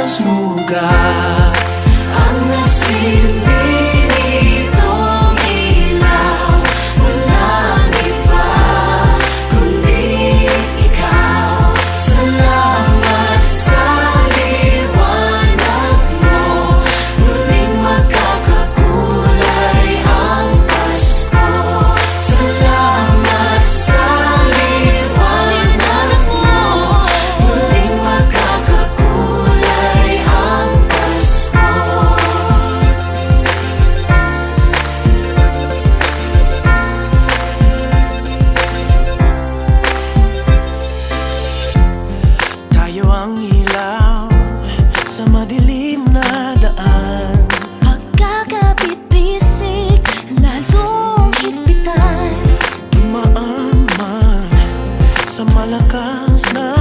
wagas muga ang nasilbi nitong ilaw. Walang iba kundi ikaw. Salamat sa liwanag mo. Muling magkakakulay ang Pasko. Salamat sa liwanag mo. Muling magkakakulay ang Pasko. Tayo ang